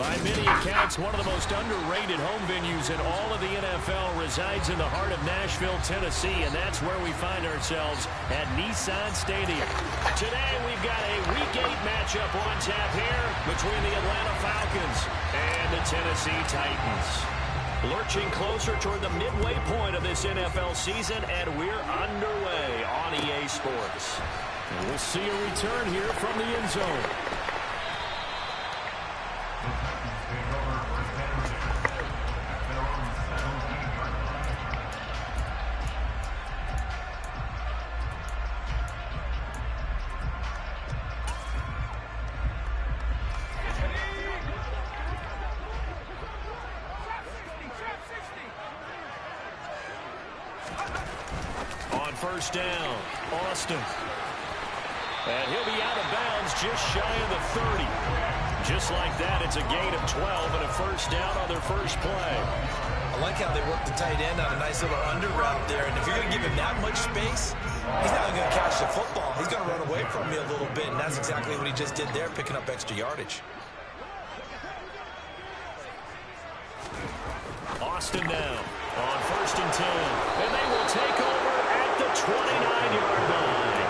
By many accounts, one of the most underrated home venues in all of the NFL resides in the heart of Nashville, Tennessee, and that's where we find ourselves at Nissan Stadium. Today, we've got a Week 8 matchup on tap here between the Atlanta Falcons and the Tennessee Titans. Lurching closer toward the midway point of this NFL season, and we're underway on EA Sports. And we'll see a return here from the end zone. First down, Austin. And he'll be out of bounds just shy of the 30. Just like that, it's a gain of 12 and a first down on their first play. I like how they work the tight end on a nice little under route there. And if you're going to give him that much space, he's not going to catch the football. He's going to run away from you a little bit, and that's exactly what he just did there, picking up extra yardage. Austin now on 1st and 10. And they will take over at the 29-yard line.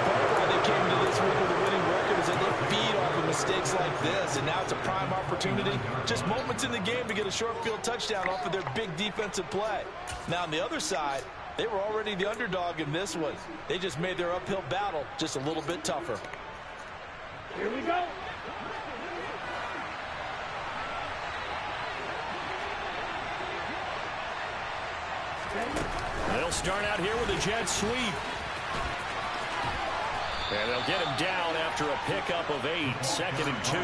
Part of why they came to this week with a winning record is that they feed off of mistakes like this, and now it's a prime opportunity. Just moments in the game to get a short field touchdown off of their big defensive play. Now on the other side, they were already the underdog in this one. They just made their uphill battle just a little bit tougher. Here we go. They'll start out here with a jet sweep. And they'll get him down after a pickup of 8, 2nd and 2.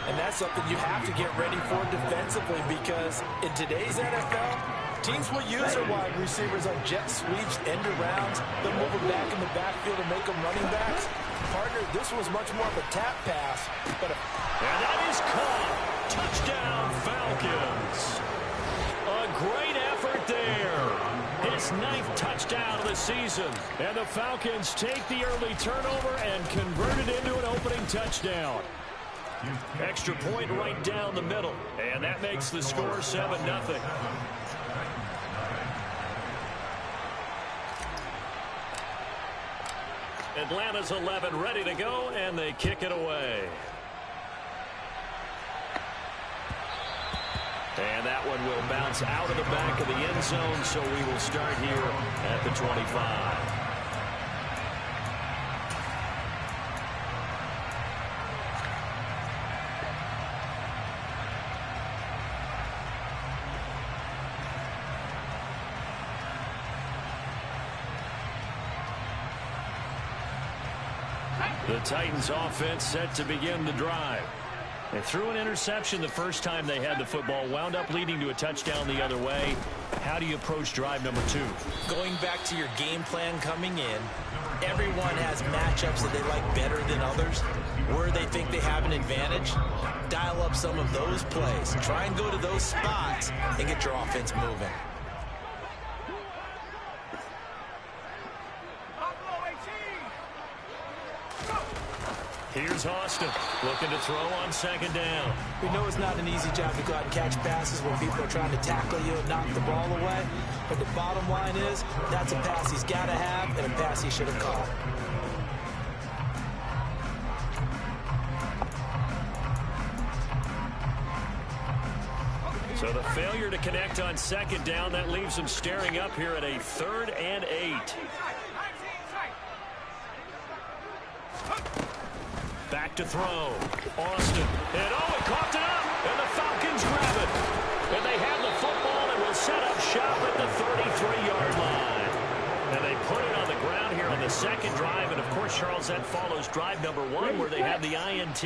And that's something you have to get ready for defensively, because in today's NFL, teams will use their wide receivers on jet sweeps, end arounds. They'll move them back in the backfield and make them running backs. Partner, this was much more of a tap pass. And that is caught. Touchdown, Falcons. A great effort there. His 9th touchdown of the season. And the Falcons take the early turnover and convert it into an opening touchdown. Extra point right down the middle. And that makes the score 7-0. Atlanta's 11 ready to go, and they kick it away. And that one will bounce out of the back of the end zone, so we will start here at the 25. The Titans offense set to begin the drive. They threw an interception the first time they had the football, wound up leading to a touchdown the other way. How do you approach drive number 2? Going back to your game plan coming in, everyone has matchups that they like better than others. Where they think they have an advantage, dial up some of those plays. Try and go to those spots and get your offense moving. Here's Austin looking to throw on 2nd down. We know it's not an easy job to go out and catch passes when people are trying to tackle you and knock the ball away. But the bottom line is, that's a pass he's got to have and a pass he should have caught. So the failure to connect on 2nd down, that leaves him staring up here at a 3rd and 8. Back to throw. Austin. And it coughed it up. And the Falcons grab it. And they have the football and will set up shop at the 33-yard line. And they put it on the ground here on the 2nd drive. And, of course, Charles, that follows drive number 1 where they have the INT.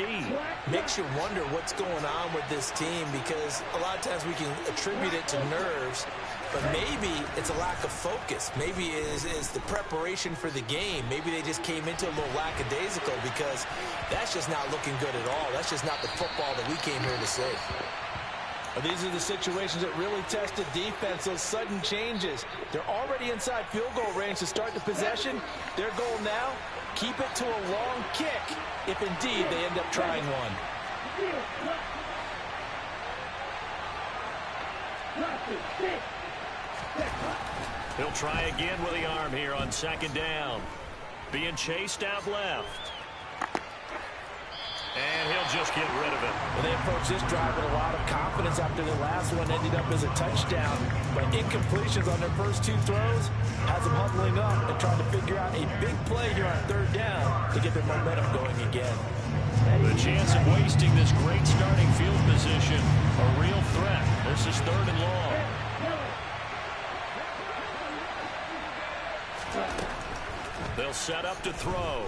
Makes you wonder what's going on with this team, because a lot of times we can attribute it to nerves. But maybe it's a lack of focus. Maybe it is the preparation for the game. Maybe they just came into a little lackadaisical, because that's just not looking good at all. That's just not the football that we came here to see. These are the situations that really test the defense, those sudden changes. They're already inside field goal range to start the possession. Their goal now, keep it to a long kick, if indeed they end up trying one. He'll try again with the arm here on second down. Being chased out left. And he'll just get rid of it. Well, they approached this drive with a lot of confidence after the last one ended up as a touchdown. But incompletions on their first two throws has them huddling up and trying to figure out a big play here on third down to get their momentum going again. The chance of wasting this great starting field position, a real threat. This is third and long. They'll set up to throw.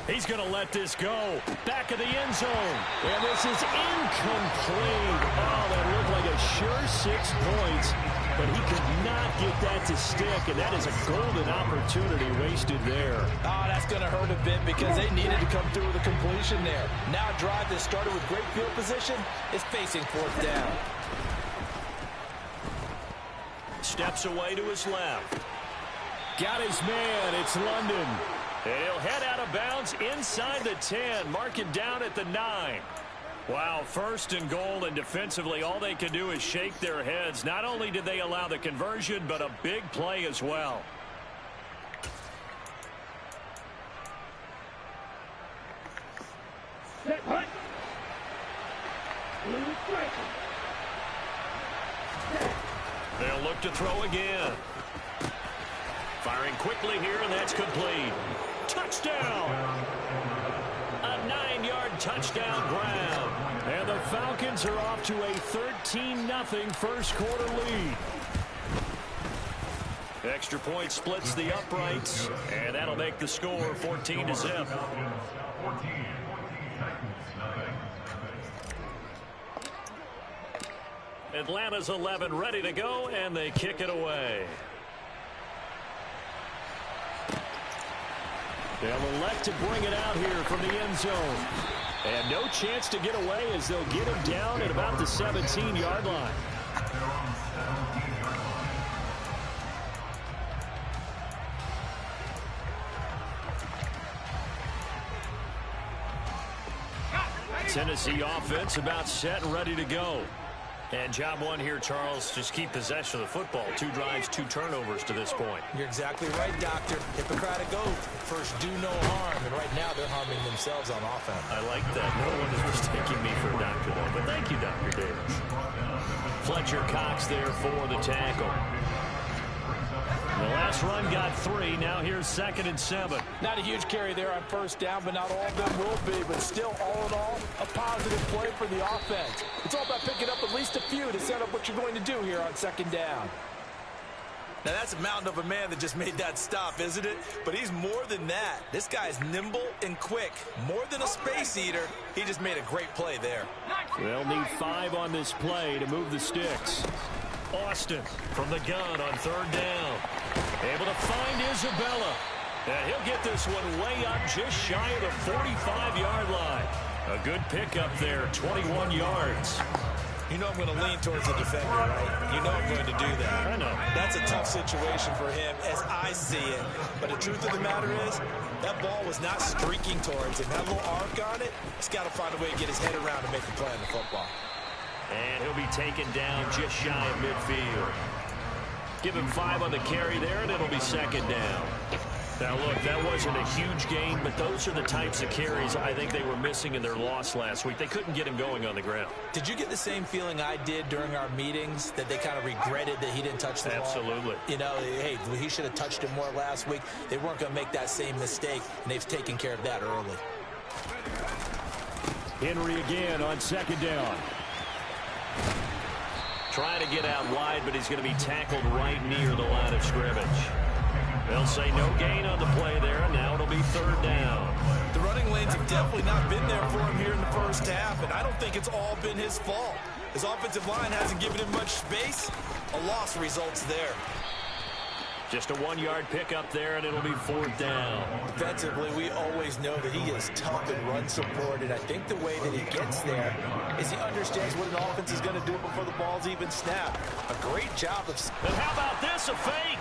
He's going to let this go. Back of the end zone. And this is incomplete. Oh, that looked like a sure 6 points. But he could not get that to stick. And that is a golden opportunity wasted there. Oh, that's going to hurt a bit because they needed to come through with a completion there. Now a drive that started with great field position is facing fourth down. Steps away to his left. Got his man. It's London. And he'll head out of bounds inside the 10. Mark it down at the 9. Wow, first and goal, and defensively all they can do is shake their heads. Not only did they allow the conversion, but a big play as well. Set punt. They'll look to throw again. Firing quickly here, and that's complete. Touchdown! A 9-yard touchdown grab. And the Falcons are off to a 13-0 first quarter lead. Extra point splits the uprights, and that'll make the score 14-0. Atlanta's 11 ready to go, and they kick it away. They'll elect to bring it out here from the end zone. And no chance to get away as they'll get him down at about the 17-yard line. Tennessee offense about set and ready to go. And job one here, Charles, just keep possession of the football. 2 drives, 2 turnovers to this point. You're exactly right, Doctor. Hippocratic oath. First, do no harm. And right now, they're harming themselves on offense. I like that. No one is mistaking me for a doctor, though. But thank you, Dr. Davis. Fletcher Cox there for the tackle. The last run got 3. Now here's 2nd and 7. Not a huge carry there on first down, but not all of them will be. But still, all in all, a positive play for the offense. It's all about picking up at least a few to set up what you're going to do here on 2nd down. Now, that's a mountain of a man that just made that stop, isn't it? But he's more than that. This guy's nimble and quick. More than a space eater. He just made a great play there. They'll need 5 on this play to move the sticks. Austin from the gun on 3rd down. Able to find Isabella. And he'll get this one way up just shy of the 45-yard line. A good pickup there, 21 yards. You know I'm going to lean towards the defender, right? You know I'm going to do that. I know. That's a tough situation for him as I see it. But the truth of the matter is, that ball was not streaking towards him. That little arc on it, he's got to find a way to get his head around and make a play on the football. And he'll be taken down just shy of midfield. Give him 5 on the carry there, and it'll be 2nd down. Now, look, that wasn't a huge gain, but those are the types of carries I think they were missing in their loss last week. They couldn't get him going on the ground. Did you get the same feeling I did during our meetings, that they kind of regretted that he didn't touch the ball? Absolutely. You know, hey, he should have touched it more last week. They weren't going to make that same mistake, and they've taken care of that early. Henry again on 2nd down. Trying to get out wide, but he's going to be tackled right near the line of scrimmage. They'll say no gain on the play there, and now it'll be 3rd down. The running lanes have definitely not been there for him here in the first half, and I don't think it's all been his fault. His offensive line hasn't given him much space. A loss results there. Just a 1-yard pickup there, and it'll be 4th down. Defensively, we always know that he is tough and run support, and I think the way that he gets there is he understands what an offense is going to do before the ball's even snapped. A great job of... And how about this, a fake?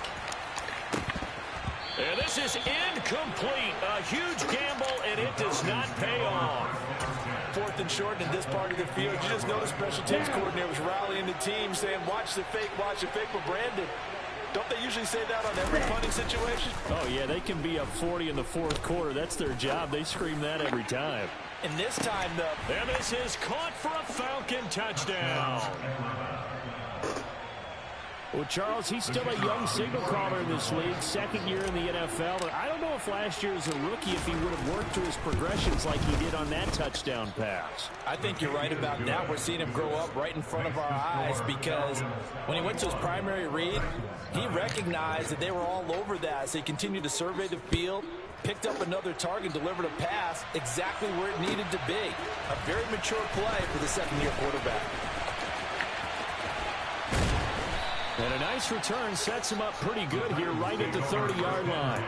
And this is incomplete. A huge gamble, and it does not pay off. 4th and short in this part of the field. You just notice special teams coordinators rallying the team saying, watch the fake, but Brandon, don't they usually say that on every punting situation? Oh, yeah, they can be up 40 in the 4th quarter. That's their job. They scream that every time. And this time, though. And this is caught for a Falcon touchdown. Well, Charles, he's still a young signal caller in this league, 2nd year in the NFL. And I don't know if last year as a rookie, if he would have worked through his progressions like he did on that touchdown pass. I think you're right about that. We're seeing him grow up right in front of our eyes because when he went to his primary read, he recognized that they were all over that. So he continued to survey the field, picked up another target, delivered a pass exactly where it needed to be. A very mature play for the 2nd-year quarterback. And a nice return sets him up pretty good here right at the 30-yard line.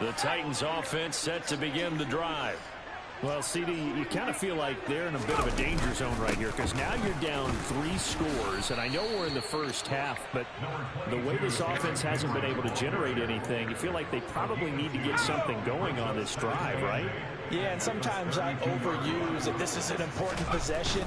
The Titans offense set to begin the drive. Well, CD, you kind of feel like they're in a bit of a danger zone right here because now you're down 3 scores, and I know we're in the first half, but the way this offense hasn't been able to generate anything, you feel like they probably need to get something going on this drive, right? Yeah, and sometimes I overuse that this is an important possession.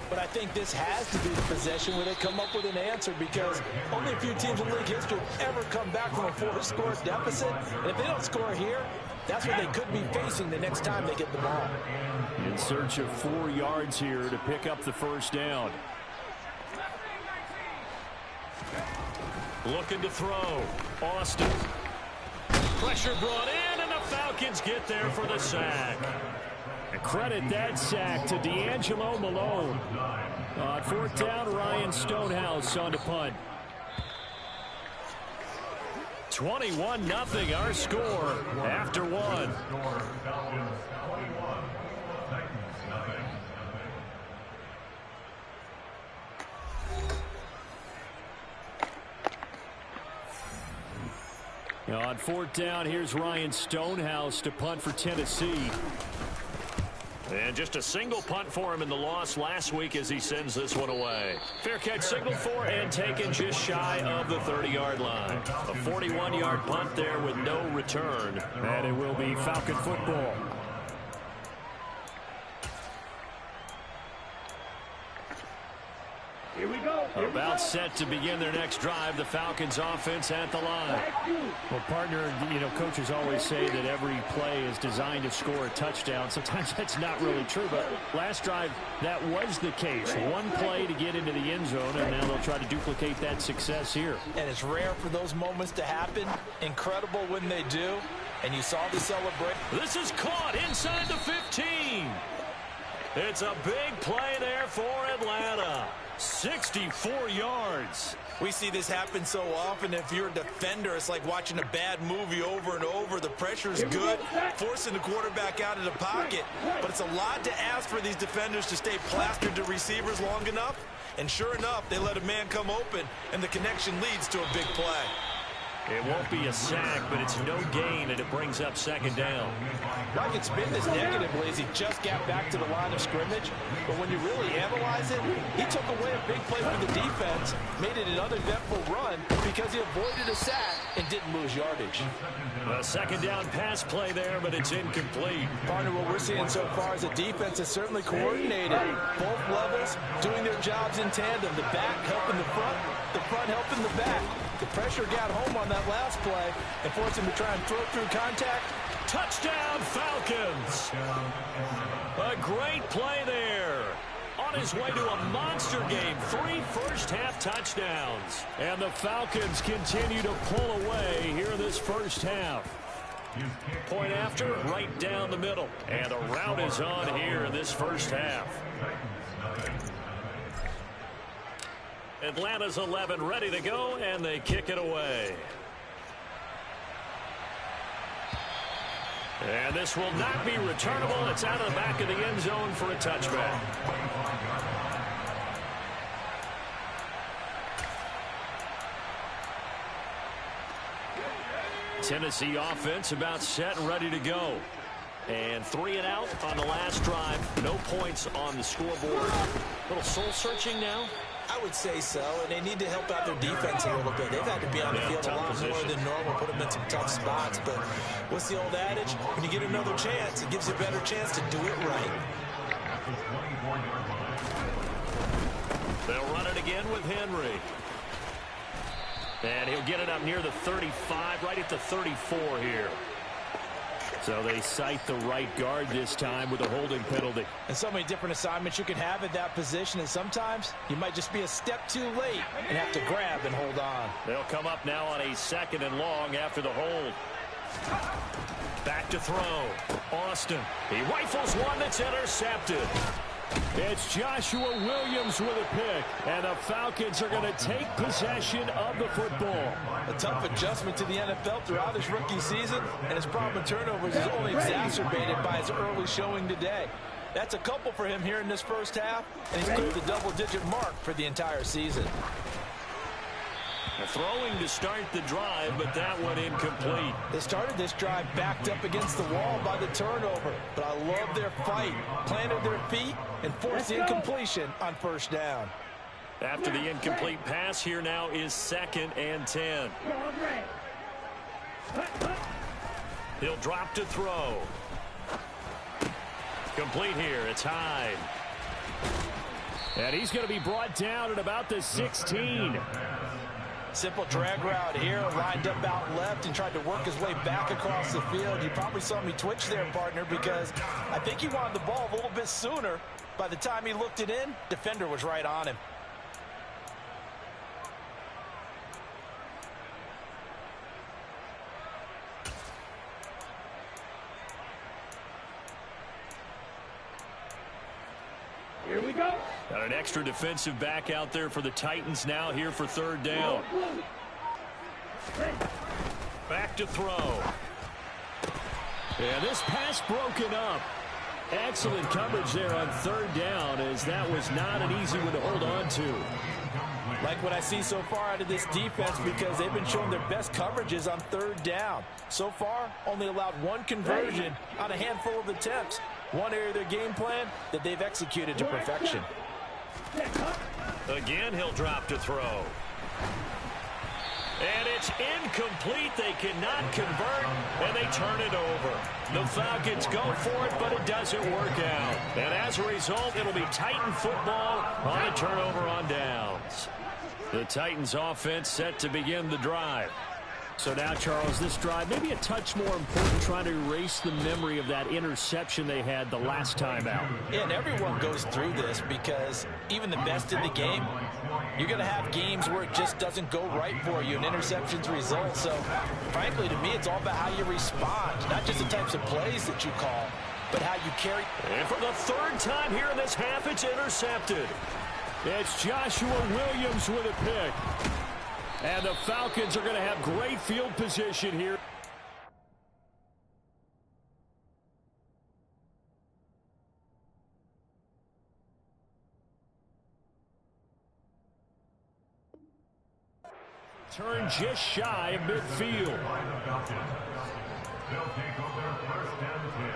But I think this has to be the possession where they come up with an answer because only a few teams in league history have ever come back from a 4-score deficit. And if they don't score here, that's what they could be facing the next time they get the ball. In search of 4 yards here to pick up the first down. Looking to throw. Austin. Pressure brought in, and the Falcons get there for the sack. And credit that sack to D'Angelo Malone. On 4th down, Ryan Stonehouse on the punt. 21-0 our score after 1. On 4th down, here's Ryan Stonehouse to punt for Tennessee. And just a single punt for him in the loss last week as he sends this one away. Fair catch signaled for and taken just shy of the 30-yard line. A 41-yard punt there with no return. And it will be Falcon football. Here we go. About set to begin their next drive, the Falcons offense at the line. Well, partner, you know, coaches always say that every play is designed to score a touchdown. Sometimes that's not really true, but last drive, that was the case. One play to get into the end zone, and now they'll try to duplicate that success here. And it's rare for those moments to happen. Incredible when they do. And you saw the celebration. This is caught inside the 15. It's a big play there for Atlanta. 64 yards. We see this happen so often. If you're a defender, it's like watching a bad movie over and over. The pressure is good, forcing the quarterback out of the pocket. But it's a lot to ask for these defenders to stay plastered to receivers long enough. And sure enough, they let a man come open, and the connection leads to a big play. It won't be a sack, but it's no gain, and it brings up 2nd down. I could spin this negatively as he just got back to the line of scrimmage. But when you really analyze it, he took away a big play for the defense, made it an uneventful run because he avoided a sack and didn't lose yardage. A 2nd down pass play there, but it's incomplete. Partner, what we're seeing so far is the defense is certainly coordinated. Both levels doing their jobs in tandem. The back helping the front helping the back. The pressure got home on that last play and forced him to try and throw through contact. Touchdown, Falcons! A great play there. On his way to a monster game, 3 first-half touchdowns. And the Falcons continue to pull away here in this first half. Point after, right down the middle. And the route is on here in this first half. Atlanta's 11 ready to go, and they kick it away. And this will not be returnable. It's out of the back of the end zone for a touchback. Tennessee offense about set and ready to go. And 3 and out on the last drive. No points on the scoreboard. A little soul searching now. I would say so, and they need to help out their defense a little bit. They've had to be on the field a lot more than normal, put them in some tough spots. But what's the old adage? When you get another chance, it gives you a better chance to do it right. They'll run it again with Henry. And he'll get it up near the 35, right at the 34 here. So they cite the right guard this time with a holding penalty. And so many different assignments you can have at that position, and sometimes you might just be a step too late and have to grab and hold on. They'll come up now on a 2nd and long after the hold. Back to throw. Austin. He rifles one that's intercepted. It's Joshua Williams with a pick, and the Falcons are going to take possession of the football. A tough adjustment to the NFL throughout his rookie season, and his problem with turnovers is only exacerbated by his early showing today. That's a couple for him here in this first half, and he's cleared the double-digit mark for the entire season. Throwing to start the drive, but that one incomplete. They started this drive backed up against the wall by the turnover, but I love their fight, planted their feet, and forced the incompletion on first down. After the incomplete pass, here now is 2nd and 10. He'll drop to throw. Complete here. It's Hyde. And he's going to be brought down at about the 16. Simple drag route here, lined up out left and tried to work his way back across the field. You probably saw me twitch there, partner, because I think he wanted the ball a little bit sooner. By the time he looked it in, defender was right on him. Here we go. Got an extra defensive back out there for the Titans now here for 3rd down. Back to throw. And this pass broken up. Excellent coverage there on 3rd down, as that was not an easy one to hold on to. Like what I see so far out of this defense, because they've been showing their best coverages on 3rd down. So far, only allowed 1 conversion on a handful of attempts. One area of their game plan that they've executed to perfection. Again, he'll drop to throw. And it's incomplete. They cannot convert, and they turn it over. The Falcons go for it, but it doesn't work out. And as a result, it'll be Titan football on the turnover on downs. The Titans offense set to begin the drive. So now, Charles, this drive maybe a touch more important, trying to erase the memory of that interception they had the last time out. Yeah, and everyone goes through this, because even the best in the game, you're going to have games where it just doesn't go right for you and interceptions result. So, frankly, to me, it's all about how you respond, not just the types of plays that you call, but how you carry. And for the 3rd time here in this half, it's intercepted. It's Joshua Williams with a pick. And the Falcons are going to have great field position here. Turn just shy of midfield. They'll take over 1st and 10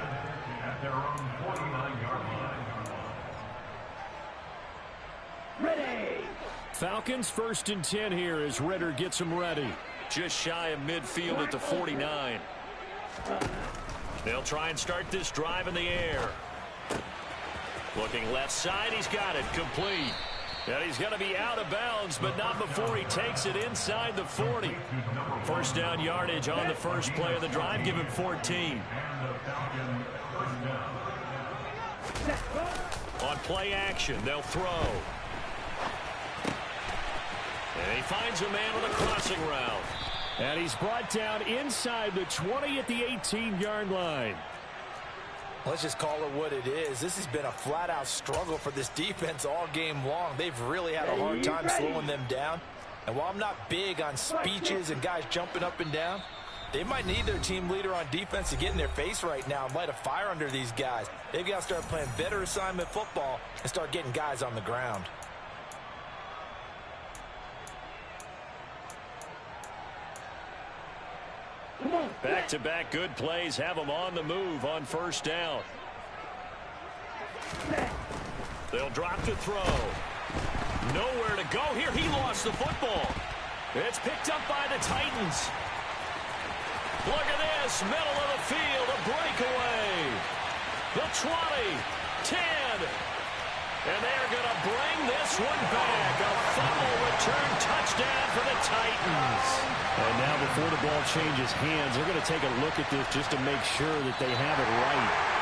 at their own 49-yard line. Ready. Falcons 1st and 10 here as Ritter gets them ready. Just shy of midfield at the 49. They'll try and start this drive in the air. Looking left side, he's got it complete. And he's going to be out of bounds, but not before he takes it inside the 40. 1st down yardage on the first play of the drive, give him 14. On play action, they'll throw. And he finds a man on the crossing route. And he's brought down inside the 20 at the 18-yard line. Let's just call it what it is. This has been a flat-out struggle for this defense all game long. They've really had a hard time slowing them down. And while I'm not big on speeches and guys jumping up and down, they might need their team leader on defense to get in their face right now and light a fire under these guys. They've got to start playing better assignment football and start getting guys on the ground. Back-to-back good plays have them on the move on 1st down. They'll drop to throw. Nowhere to go here. He lost the football. It's picked up by the Titans. Look at this. Middle of the field. A breakaway. The 20. 10. And they're going to bring this one back. A fumble return touchdown for the Titans. And now before the ball changes hands, they're going to take a look at this just to make sure that they have it right.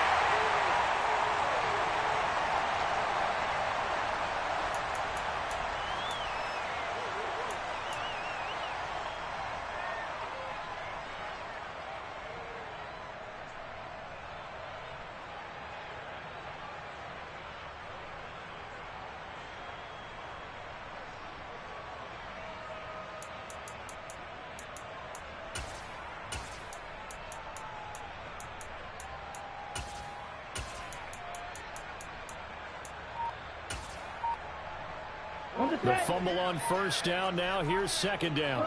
The fumble on first down. Now here's second down.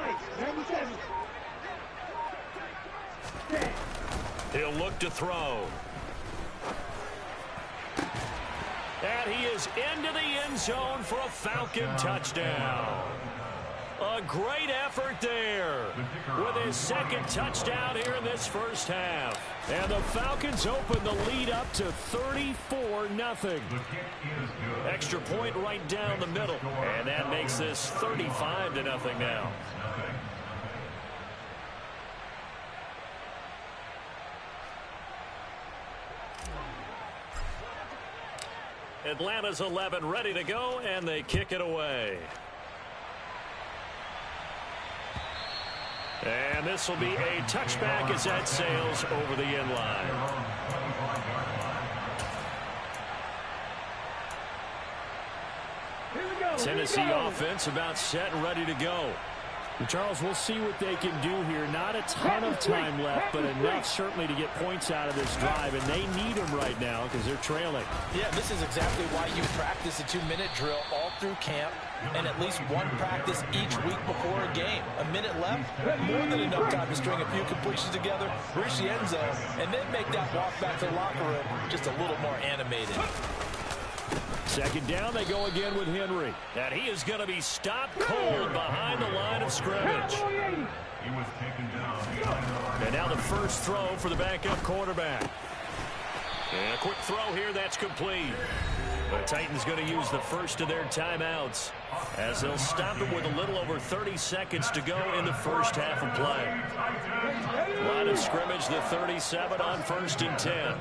He'll look to throw. And he is into the end zone for a Falcon touchdown. A great effort there with his second touchdown here in this first half. And the Falcons open the lead up to 34-0. Extra point right down the middle. And that makes this 35-0 now. Atlanta's 11 ready to go, and they kick it away. And this will be a touchback as that sails over the end line. Tennessee offense about set and ready to go. And Charles, we'll see what they can do here. Not a ton of time left, but enough certainly to get points out of this drive, and they need them right now because they're trailing. Yeah, this is exactly why you practice a 2-minute drill all through camp and at least one practice each week before a game. A minute left, more than enough time to string a few completions together, reach the end zone, and then make that walk back to the locker room just a little more animated. Second down, they go again with Henry. And he is going to be stopped cold behind the line of scrimmage. He was taken down. And now the first throw for the backup quarterback. And a quick throw here, that's complete. The Titans going to use the first of their timeouts as they'll stop it with a little over 30 seconds to go in the first half of play. Line of scrimmage, the 37 on 1st and 10.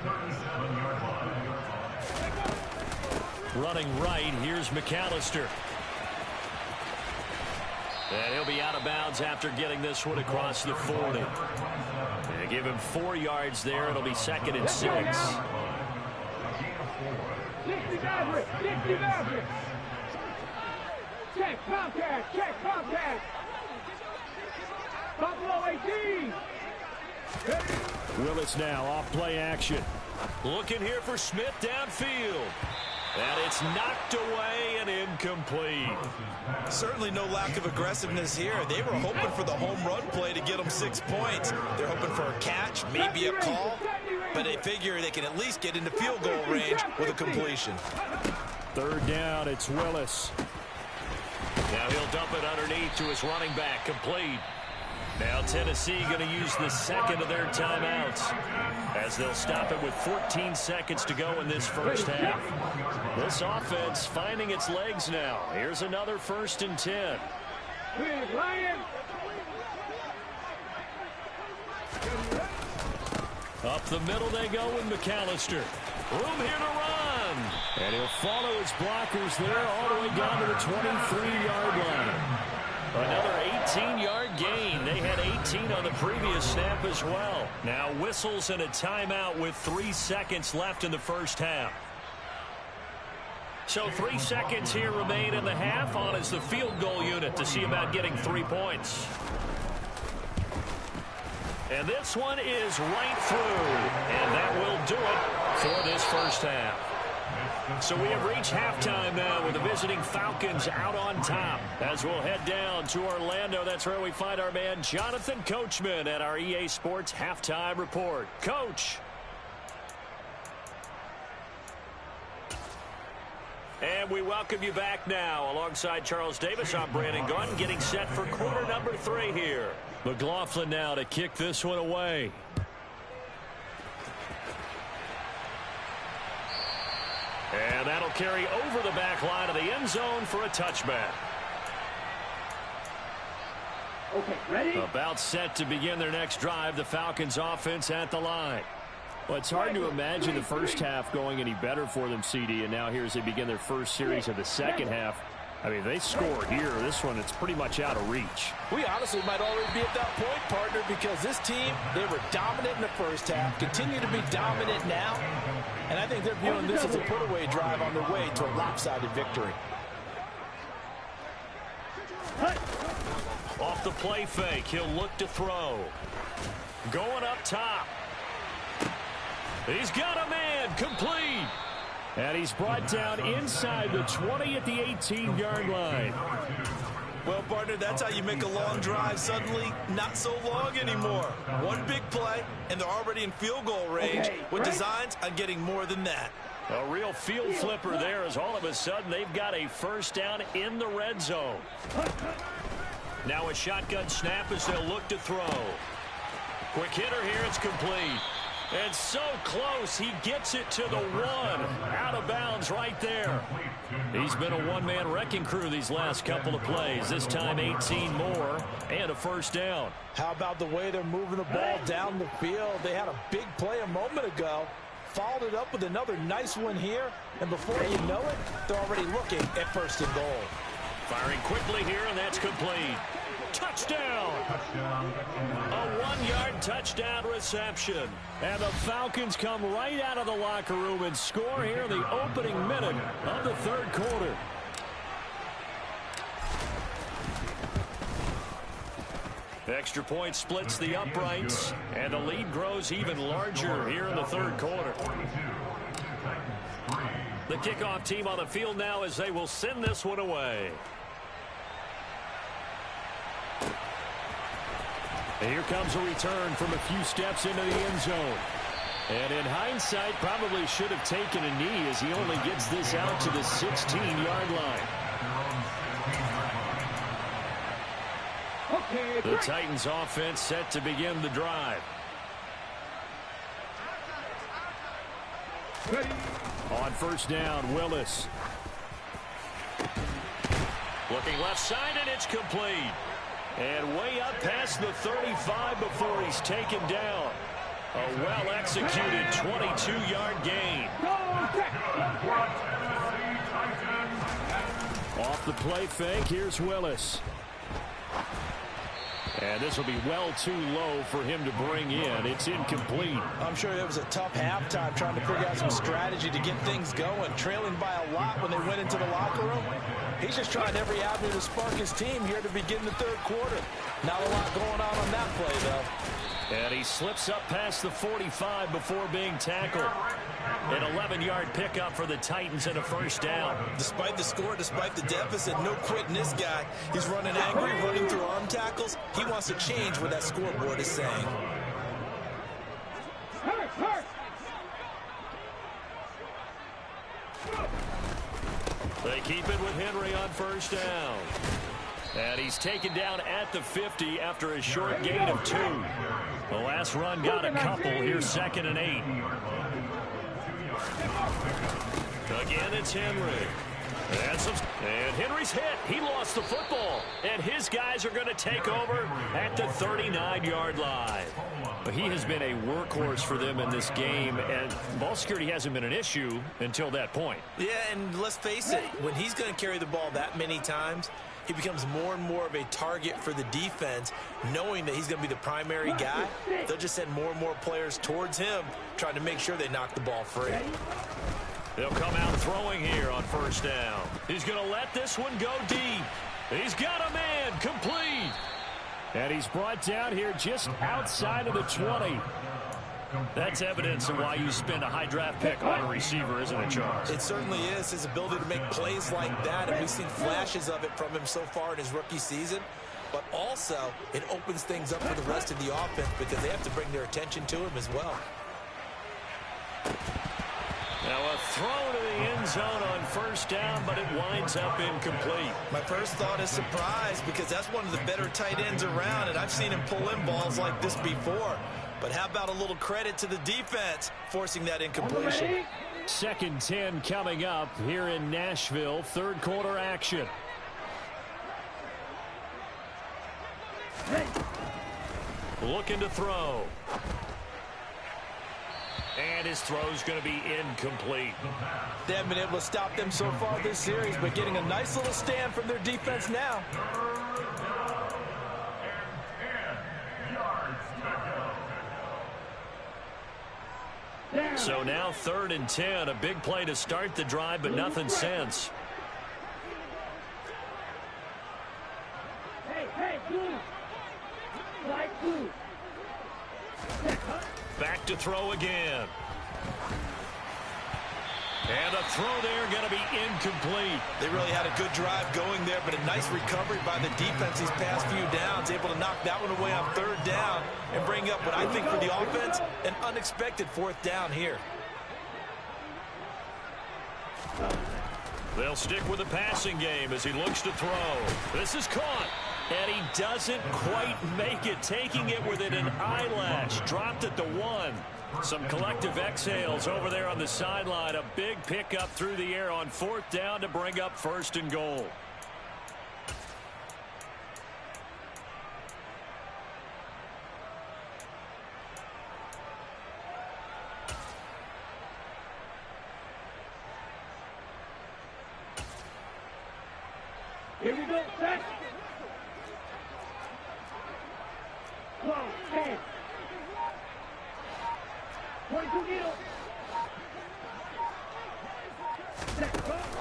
Running right, here's McAllister. And he'll be out of bounds after getting this one across the 40. They give him 4 yards there. It'll be 2nd and 6. Check contact, check contact. Buffalo 18. Willis now off play action. Looking here for Smith downfield. And it's knocked away and incomplete. Certainly no lack of aggressiveness here. They were hoping for the home run play to get them 6 points. They're hoping for a catch, maybe a call, but they figure they can at least get into field goal range with a completion. 3rd down, it's Willis. Now he'll dump it underneath to his running back, complete. Now Tennessee going to use the 2nd of their timeouts as they'll stop it with 14 seconds to go in this first half. This offense finding its legs now. Here's another 1st and 10. Up the middle they go with McAllister. Room here to run. And he'll follow his blockers there all the way down to the 23-yard line. Another 18-yard gain. They had 18 on the previous snap as well. Now whistles and a timeout with 3 seconds left in the first half. So 3 seconds here remain in the half. On is the field goal unit to see about getting 3 points. And this one is right through. And that will do it for this first half. So we have reached halftime now with the visiting Falcons out on top. As we'll head down to Orlando, that's where we find our man Jonathan Coachman at our EA Sports Halftime Report. Coach. And we welcome you back now. Alongside Charles Davis, I'm Brandon Gunn, getting set for quarter number 3 here. McLaughlin now to kick this one away. And that'll carry over the back line of the end zone for a touchback. Okay, ready? About set to begin their next drive. The Falcons offense at the line. Well, it's hard to imagine the first half going any better for them, CD, and now here as they begin their first series of the second half. I mean, they score here. This one, it's pretty much out of reach. We honestly might already be at that point, partner, because this team, they were dominant in the first half, continue to be dominant now, and I think they're viewing this as a put-away drive on their way to a lopsided victory. Off the play fake, he'll look to throw. Going up top. He's got a man, complete. And he's brought down inside the 20 at the 18-yard line. Well, partner, that's how you make a long drive suddenly not so long anymore. One big play, and they're already in field goal range with designs on getting more than that. A real field flipper there as all of a sudden they've got a first down in the red zone. Now a shotgun snap as they'll look to throw. Quick hitter here, it's complete. And so close, he gets it to the 1. Out of bounds right there. He's been a one-man wrecking crew these last couple of plays. This time 18 more and a first down. How about the way they're moving the ball down the field? They had a big play a moment ago. Followed it up with another nice one here. And before you know it, they're already looking at first and goal. Firing quickly here, and that's complete. Touchdown! A 1-yard touchdown reception. And the Falcons come right out of the locker room and score here in the opening minute of the third quarter. Extra point splits the uprights, and the lead grows even larger here in the third quarter. The kickoff team on the field now as they will send this one away. Here comes a return from a few steps into the end zone. And in hindsight, probably should have taken a knee as he only gets this out to the 16-yard line. The Titans offense set to begin the drive. On first down, Willis. Looking left side, and it's complete. And way up past the 35 before he's taken down. A well-executed 22-yard gain. Off the play fake, here's Willis. And this will be well too low for him to bring in. It's incomplete. I'm sure it was a tough halftime trying to figure out some strategy to get things going. Trailing by a lot when they went into the locker room. He's just trying every avenue to spark his team here to begin the third quarter. Not a lot going on that play, though. And he slips up past the 45 before being tackled. An 11-yard pickup for the Titans and a first down. Despite the score, despite the deficit, no quitting this guy. He's running angry, running through arm tackles. He wants to change what that scoreboard is saying. They keep it with Henry on first down. And he's taken down at the 50 after a short gain of 2. The last run got a couple. Here's 2nd and 8. Again, it's Henry. And Henry's hit. He lost the football. And his guys are going to take over at the 39-yard line. He has been a workhorse for them in this game, and ball security hasn't been an issue until that point. Yeah, and let's face it, when he's going to carry the ball that many times, he becomes more and more of a target for the defense, knowing that he's going to be the primary guy. They'll just send more and more players towards him, trying to make sure they knock the ball free. They'll come out throwing here on first down. He's going to let this one go deep. He's got a man, complete. And he's brought down here just outside of the 20. That's evidence of why you spend a high draft pick on a receiver, isn't it, Charles? It certainly is. His ability to make plays like that, and we've seen flashes of it from him so far in his rookie season. But also, it opens things up for the rest of the offense because they have to bring their attention to him as well. Now a throw to the end zone on first down, but it winds up incomplete. My first thought is surprise, because that's one of the better tight ends around, and I've seen him pull in balls like this before. But how about a little credit to the defense forcing that incompletion? 2nd and 10 coming up here in Nashville. Third quarter action. Looking to throw. And his throw's going to be incomplete. They haven't been able to stop them so far this series, but getting a nice little stand from their defense now. So now 3rd and 10. A big play to start the drive, but nothing since. Back to throw again. And a throw there going to be incomplete. They really had a good drive going there, but a nice recovery by the defense these past few downs, able to knock that one away on 3rd down and bring up what I think for the offense, an unexpected 4th down here. They'll stick with the passing game as he looks to throw. This is caught. And he doesn't quite make it, taking it within an eyelash. Dropped at the 1. Some collective exhales over there on the sideline. A big pickup through the air on 4th down to bring up 1st and goal. Here we go, set. Close, 10. 22 needle.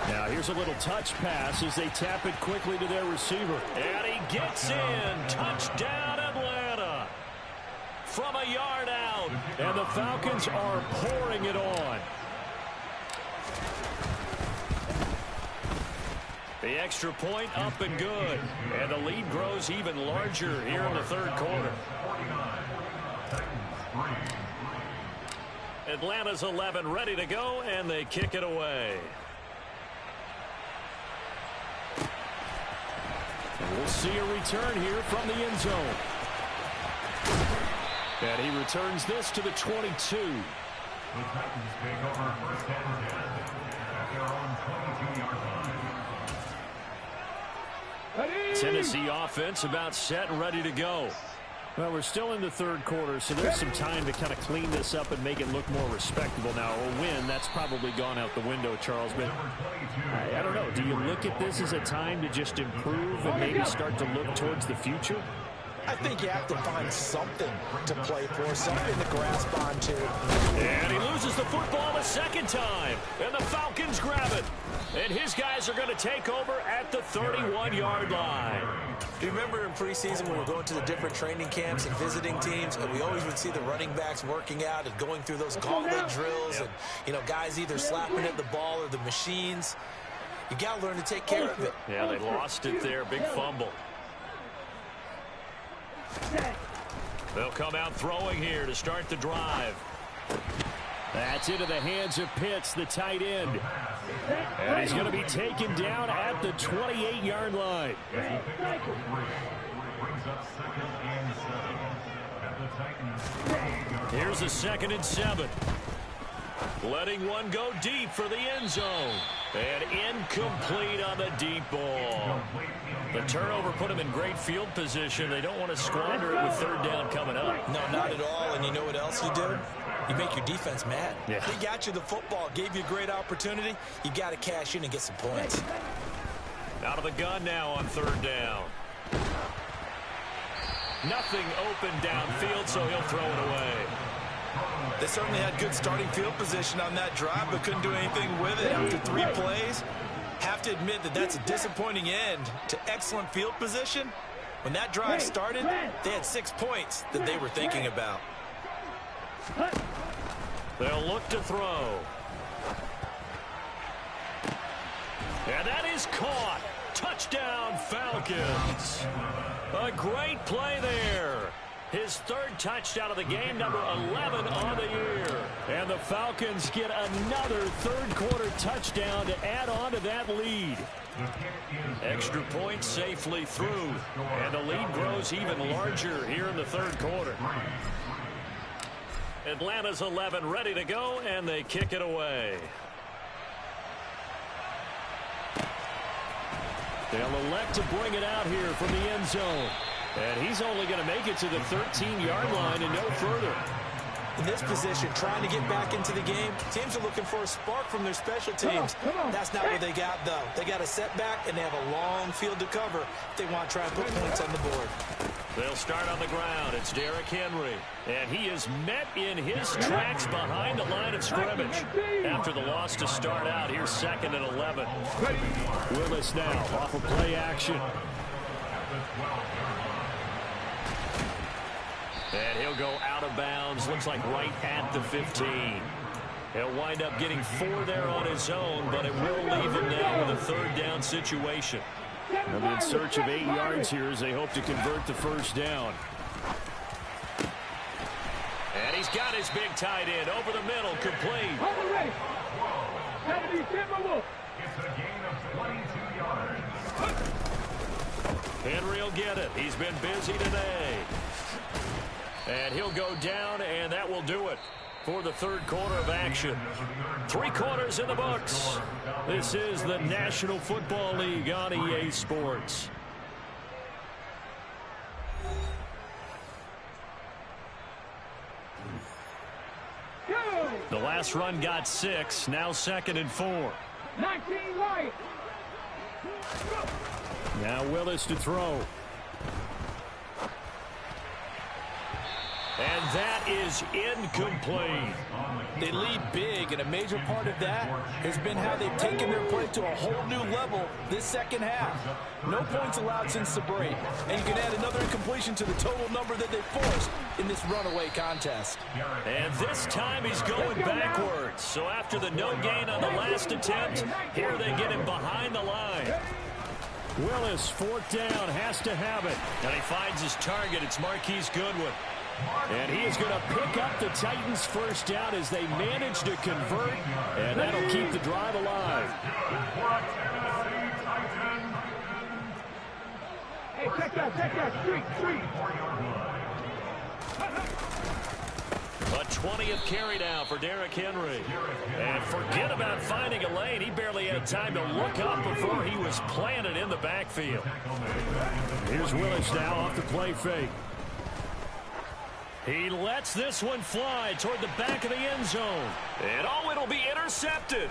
Now here's a little touch pass as they tap it quickly to their receiver. And he gets in. Touchdown, Atlanta. From a yard out. And the Falcons are pouring it on. The extra point up and good. And the lead grows even larger here in the 3rd quarter. Atlanta's 11 ready to go, and they kick it away. We'll see a return here from the end zone. And he returns this to the 22. The Titans take over 1st and 10 at their own 22-yard line. Tennessee offense about set and ready to go. Well, we're still in the 3rd quarter, so there's some time to kind of clean this up and make it look more respectable. Now, a win, that's probably gone out the window, Charles. But I don't know. Do you look at this as a time to just improve and maybe start to look towards the future? I think you have to find something to play for, something to grasp onto. And he loses the football a 2nd time. And the Falcons grab it. And his guys are going to take over at the 31-yard line. Do you remember in preseason when we were going to the different training camps and visiting teams, and we always would see the running backs working out and going through those gauntlet drills and, you know, guys either slapping at the ball or the machines. You got to learn to take care of it. Yeah, they lost it there. Big fumble. They'll come out throwing here to start the drive. That's into the hands of Pitts, the tight end. And he's going to be taken down at the 28-yard line. Here's a 2nd and 7. Letting one go deep for the end zone. And incomplete on the deep ball. The turnover put him in great field position. They don't want to squander it with 3rd down coming up. No, not at all. And you know what else you do? You make your defense mad. Yeah. They got you the football, gave you a great opportunity. You got to cash in and get some points. Out of the gun now on 3rd down. Nothing open downfield, so he'll throw it away. They certainly had good starting field position on that drive, but couldn't do anything with it after 3 plays. Have to admit that that's a disappointing end to excellent field position. When that drive started, they had 6 points that they were thinking about. They'll look to throw. And that is caught. Touchdown, Falcons. A great play there. His 3rd touchdown of the game, number 11 on the year. And the Falcons get another third-quarter touchdown to add on to that lead. Extra point safely through, and the lead grows even larger here in the third quarter. Atlanta's 11 ready to go, and they kick it away. They'll elect to bring it out here from the end zone. And he's only going to make it to the 13-yard line and no further. In this position, trying to get back into the game, teams are looking for a spark from their special teams. That's not what they got, though. They got a setback, and they have a long field to cover if they want to try and put points on the board. They'll start on the ground. It's Derrick Henry. And he is met in his tracks behind the line of scrimmage. After the loss to start out, here's 2nd and 11. Willis now off of play action. And he'll go out of bounds. Looks like right at the 15. He'll wind up getting 4 there on his own, but it will leave him now with a third down situation. They'll be in search of 8 yards here as they hope to convert the first down. And he's got his big tight end over the middle, complete. It's a gain of 22 yards. Henry will get it. He's been busy today. And he'll go down, and that will do it for the third quarter of action. 3 quarters in the books. This is the National Football League on EA Sports. The last run got 6, now 2nd and 4. 19 right. Now Willis to throw. And that is incomplete. They lead big, and a major part of that has been how they've taken their play to a whole new level this second half. No points allowed since the break, and you can add another incompletion to the total number that they forced in this runaway contest. And this time he's going backwards. So after the no gain on the last attempt, here they get him behind the line. Willis, 4th down, has to have it. And he finds his target. It's Marquise Goodwin. And he is going to pick up the Titans' first down as they manage to convert, and that'll keep the drive alive. Hey, check that, street. A 20th carry down for Derrick Henry. And forget about finding a lane. He barely had time to look up before he was planted in the backfield. Here's Willis now off the play fake. He lets this one fly toward the back of the end zone. And it'll be intercepted.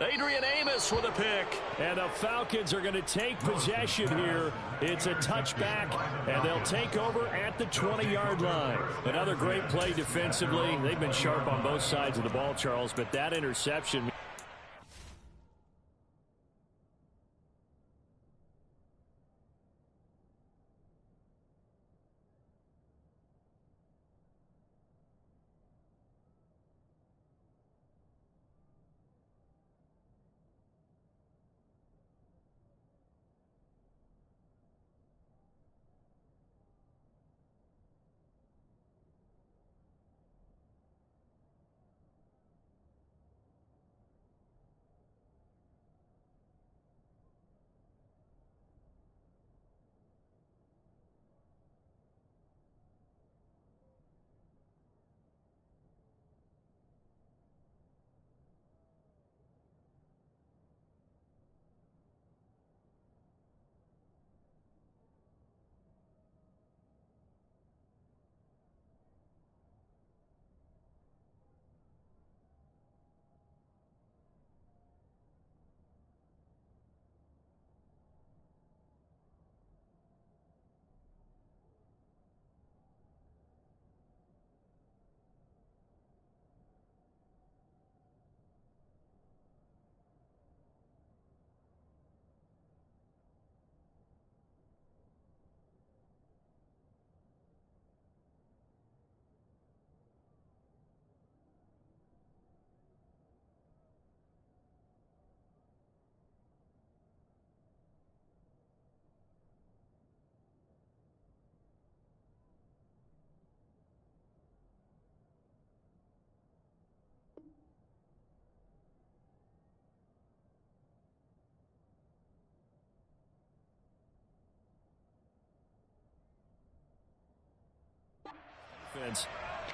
Adrian Amos with a pick. And the Falcons are going to take possession here. It's a touchback, and they'll take over at the 20-yard line. Another great play defensively. They've been sharp on both sides of the ball, Charles, but that interception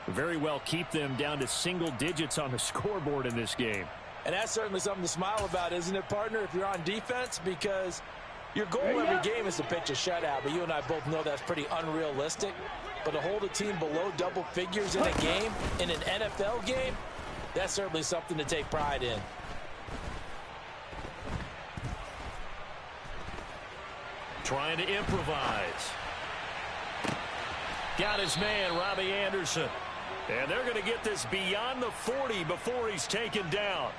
very well keep them down to single digits on the scoreboard in this game. And that's certainly something to smile about, isn't it, partner, if you're on defense? Because your goal every game is to pitch a shutout, but you and I both know that's pretty unrealistic. But to hold a team below double figures in a game, in an NFL game, that's certainly something to take pride in. Trying to improvise. Got his man, Robbie Anderson. And they're going to get this beyond the 40 before he's taken down.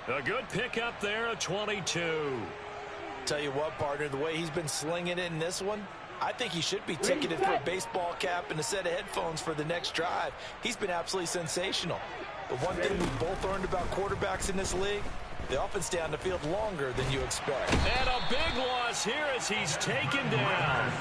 A good pickup there, a 22. Tell you what, partner, the way he's been slinging it in this one, I think he should be ticketed for a baseball cap and a set of headphones for the next drive. He's been absolutely sensational. But one thing we've both learned about quarterbacks in this league, they often stay on the field longer than you expect. And a big loss here as he's taken down.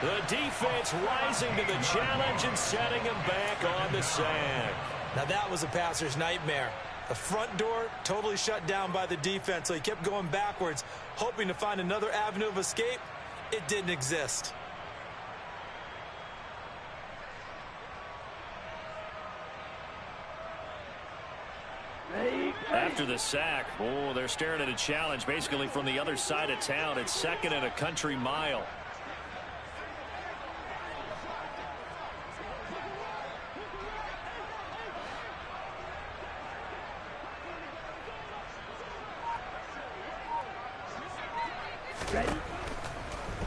The defense rising to the challenge and setting him back on the sack. Now that was a passer's nightmare. The front door totally shut down by the defense, so he kept going backwards, hoping to find another avenue of escape. It didn't exist. After the sack, they're staring at a challenge basically from the other side of town. It's 2nd and a country mile.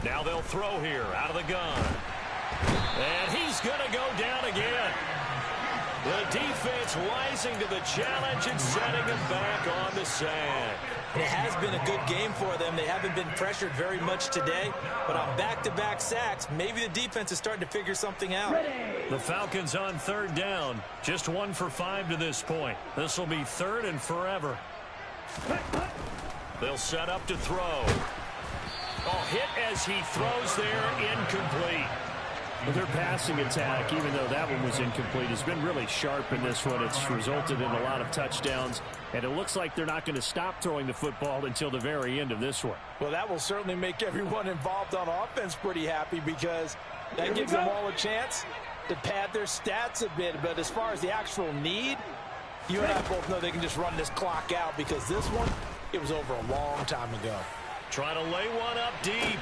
Now they'll throw here out of the gun. And he's going to go down again. The defense rising to the challenge and setting him back on the sack. It has been a good game for them. They haven't been pressured very much today, but on back-to-back sacks, maybe the defense is starting to figure something out. The Falcons on 3rd down. Just 1 for 5 to this point. This will be 3rd and forever. They'll set up to throw. Hit as he throws there, incomplete. Their passing attack, even though that one was incomplete, has been really sharp in this one. It's resulted in a lot of touchdowns, and it looks like they're not going to stop throwing the football until the very end of this one. Well, that will certainly make everyone involved on offense pretty happy, because that gives them all a chance to pad their stats a bit. But as far as the actual need, you and I both know they can just run this clock out, because this one, it was over a long time ago. Trying to lay one up deep.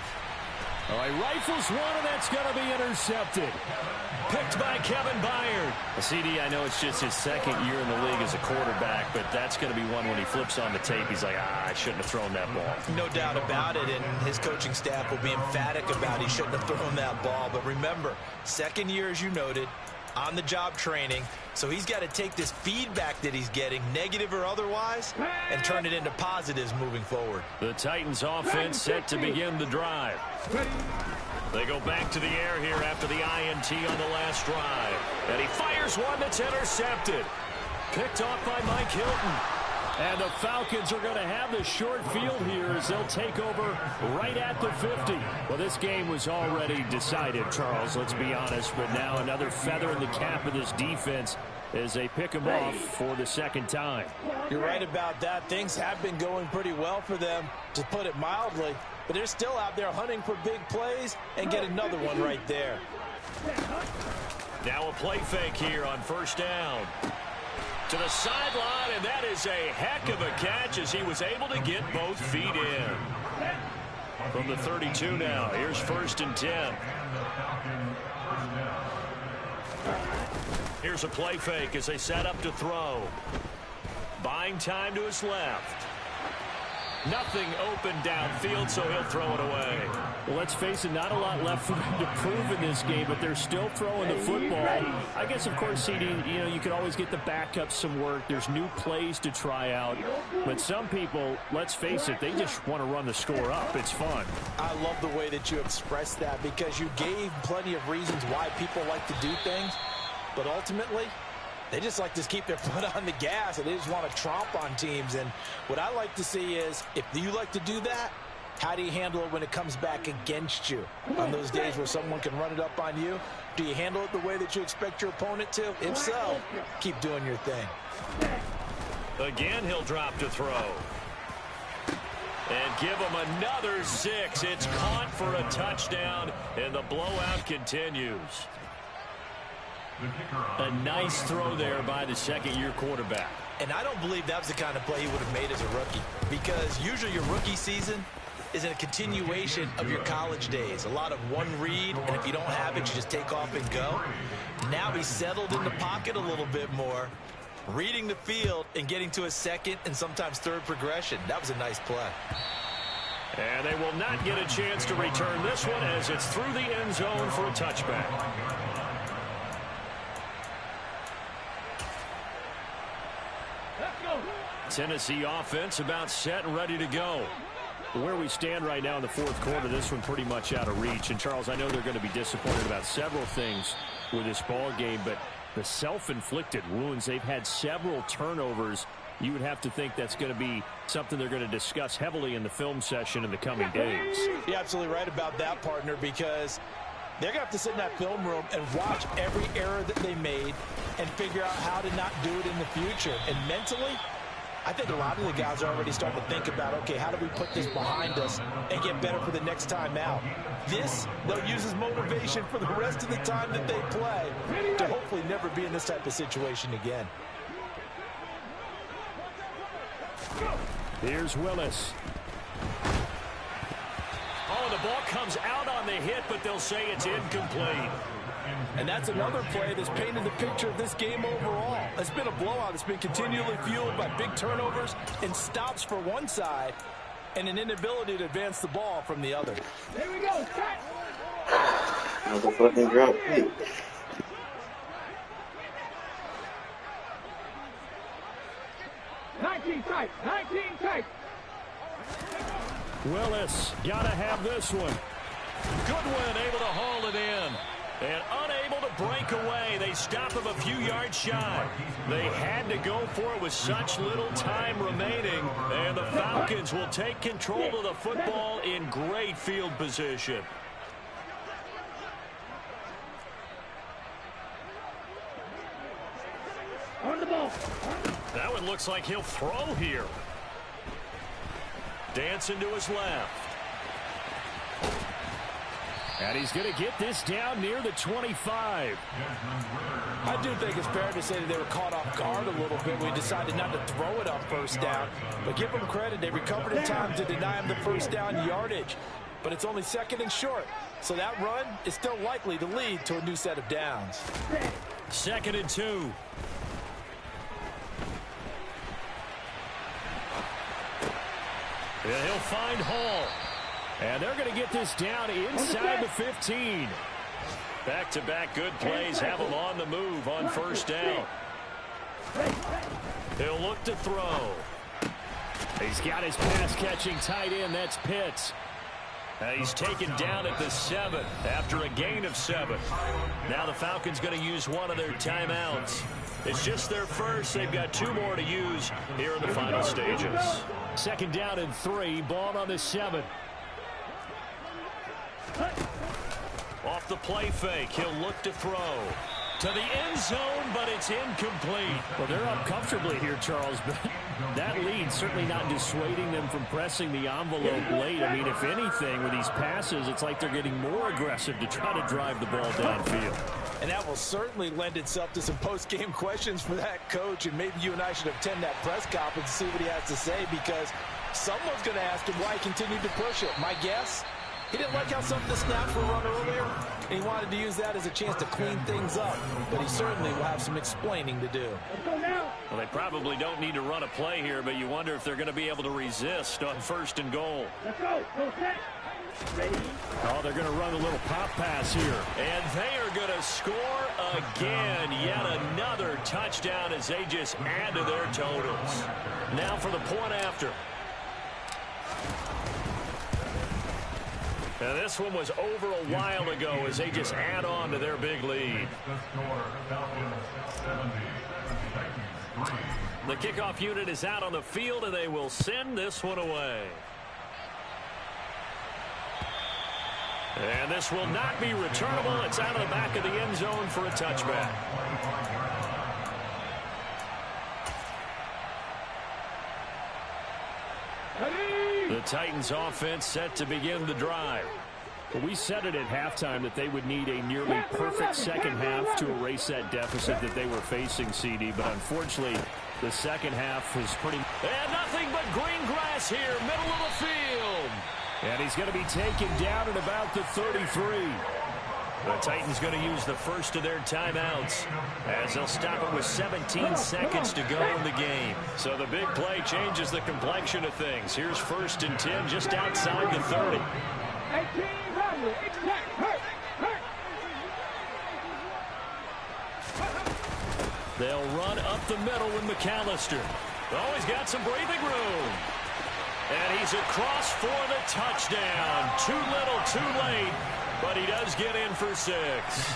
All right, rifles one, and that's going to be intercepted. Picked by Kevin Byard. CD, I know it's just his 2nd year in the league as a quarterback, but that's going to be one when he flips on the tape. He's like, I shouldn't have thrown that ball. No doubt about it, and his coaching staff will be emphatic about he shouldn't have thrown that ball. But remember, 2nd year, as you noted, on-the-job training, so he's got to take this feedback that he's getting, negative or otherwise, and turn it into positives moving forward. The Titans offense set to begin the drive. They go back to the air here after the INT on the last drive. And he fires one that's intercepted. Picked off by Mike Hilton. And the Falcons are going to have the short field here as they'll take over right at the 50. Well, this game was already decided, Charles, let's be honest. But now another feather in the cap of this defense as they pick them off for the 2nd time. You're right about that. Things have been going pretty well for them, to put it mildly. But they're still out there hunting for big plays, and get another one right there. Now a play fake here on 1st down. To the sideline, and that is a heck of a catch as he was able to get both feet in. From the 32 now, here's 1st and 10. Here's a play fake as they set up to throw. Buying time to his left. Nothing open downfield, so he'll throw it away. Well, let's face it, not a lot left for them to prove in this game, but they're still throwing the football. I guess, of course, CD, you could always get the backup some work. There's new plays to try out. But some people, let's face it, they just want to run the score up. It's fun. I love the way that you expressed that, because you gave plenty of reasons why people like to do things. But ultimately, they just like to keep their foot on the gas, and they just want to tromp on teams. And what I like to see is, if you like to do that, how do you handle it when it comes back against you? On those days where someone can run it up on you, do you handle it the way that you expect your opponent to? If so, keep doing your thing. Again, he'll drop to throw. And give him another 6. It's caught for a touchdown, and the blowout continues. A nice throw there by the second-year quarterback. And I don't believe that was the kind of play he would have made as a rookie, because usually your rookie season is a continuation of your college days. A lot of one read, and if you don't have it, you just take off and go. Now he's settled in the pocket a little bit more, reading the field and getting to a second and sometimes third progression. That was a nice play. And they will not get a chance to return this one as it's through the end zone for a touchback. Tennessee offense about set and ready to go. Where we stand right now in the fourth quarter, this one pretty much out of reach. And, Charles, I know they're going to be disappointed about several things with this ball game, but the self-inflicted wounds, they've had several turnovers. You would have to think that's going to be something they're going to discuss heavily in the film session in the coming days. You're absolutely right about that, partner, because they're going to have to sit in that film room and watch every error that they made and figure out how to not do it in the future. And mentally, I think a lot of the guys are already starting to think about, okay, how do we put this behind us and get better for the next time out? This, they'll use as motivation for the rest of the time that they play to hopefully never be in this type of situation again. Here's Willis. Oh, the ball comes out on the hit, but they'll say it's incomplete. And that's another play that's painted the picture of this game overall. It's been a blowout. It's been continually fueled by big turnovers and stops for one side and an inability to advance the ball from the other. Here we go. Set. Motherfucking drop kick. Tight. 19 tight. Willis, got to have this one. Goodwin able to haul it in. And unable to break away. They stop him a few yards shy. They had to go for it with such little time remaining. And the Falcons will take control of the football in great field position. On the ball. That one looks like he'll throw here. Dancing to his left. And he's going to get this down near the 25. I do think it's fair to say that they were caught off guard a little bit. We decided not to throw it on first down. But give them credit. They recovered in time to deny him the first down yardage. But it's only second and short. So that run is still likely to lead to a new set of downs. 2nd and 2. And he'll find Hall. And they're going to get this down inside the 15. Back-to-back good plays have him on the move on first down. He'll look to throw. He's got his pass-catching tight end. That's Pitts. He's taken down at the 7 after a gain of 7. Now the Falcons going to use one of their timeouts. It's just their first. They've got 2 more to use here in the final stages. 2nd down and 3. Ball on the 7. Off the play fake, he'll look to throw. To the end zone, but it's incomplete. Well, they're up comfortably here, Charles, but that lead certainly not dissuading them from pressing the envelope late. I mean, if anything, with these passes, it's like they're getting more aggressive to try to drive the ball downfield. And that will certainly lend itself to some post-game questions for that coach, and maybe you and I should attend that press conference and see what he has to say, because someone's going to ask him why he continued to push it. My guess? He didn't like how some of the snaps were run earlier, and he wanted to use that as a chance to clean things up. But he certainly will have some explaining to do. Well, they probably don't need to run a play here, but you wonder if they're going to be able to resist on 1st and goal. Let's go. Go set. Ready. Oh, they're going to run a little pop pass here. And they are going to score again. Yet another touchdown as they just add to their totals. Now for the point after. Now this one was over a while ago as they just add on to their big lead. The kickoff unit is out on the field, and they will send this one away. And this will not be returnable. It's out of the back of the end zone for a touchback. The Titans offense set to begin the drive. Well, we said it at halftime that they would need a nearly perfect second half to erase that deficit that they were facing, CD. But unfortunately, the second half was pretty... And nothing but green grass here, middle of the field. And he's going to be taken down at about the 33. The Titans going to use the first of their timeouts as they'll stop it with 17 seconds to go in the game. So the big play changes the complexion of things. Here's 1st and 10 just outside the 30. 18, run, exact, hurt. They'll run up the middle with McAllister. Oh, he's got some breathing room. And he's across for the touchdown. Too little, too late. But he does get in for 6.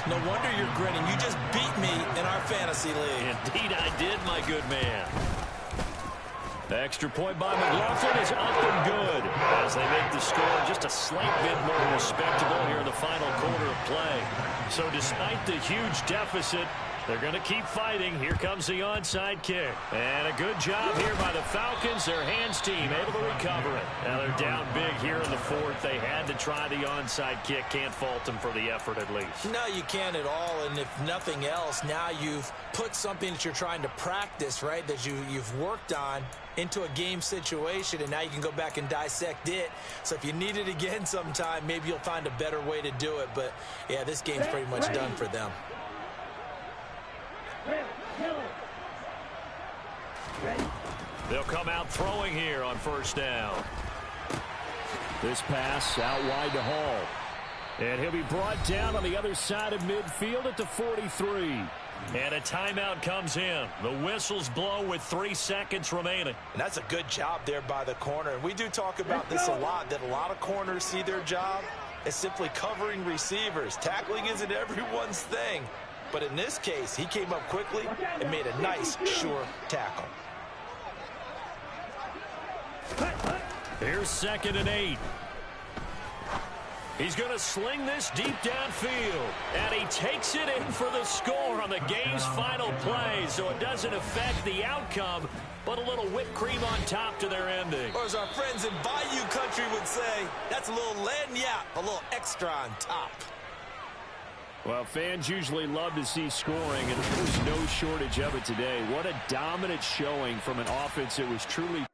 No wonder you're grinning. You just beat me in our fantasy league. Indeed I did, my good man. The extra point by McLaughlin is up and good as they make the score just a slight bit more respectable here in the final quarter of play. So despite the huge deficit, they're going to keep fighting. Here comes the onside kick. And a good job here by the Falcons. Their hands team able to recover it. Now they're down big here in the 4th. They had to try the onside kick. Can't fault them for the effort at least. No, you can't at all. And if nothing else, now you've put something that you're trying to practice, right, that you've worked on into a game situation, and now you can go back and dissect it. So if you need it again sometime, maybe you'll find a better way to do it. But, yeah, this game's pretty much done for them. They'll come out throwing here on 1st down. This pass out wide to Hall. And he'll be brought down on the other side of midfield at the 43. And a timeout comes in. The whistles blow with 3 seconds remaining. And that's a good job there by the corner. And we do talk about this a lot, that a lot of corners see their job as simply covering receivers. Tackling isn't everyone's thing. But in this case, he came up quickly and made a nice, sure tackle. Here's 2nd and 8. He's going to sling this deep downfield. And he takes it in for the score on the game's final play. So it doesn't affect the outcome, but a little whipped cream on top to their ending. Or as our friends in Bayou Country would say, that's a little lagniappe, a little extra on top. Well, fans usually love to see scoring, and there's no shortage of it today. What a dominant showing from an offense that was truly...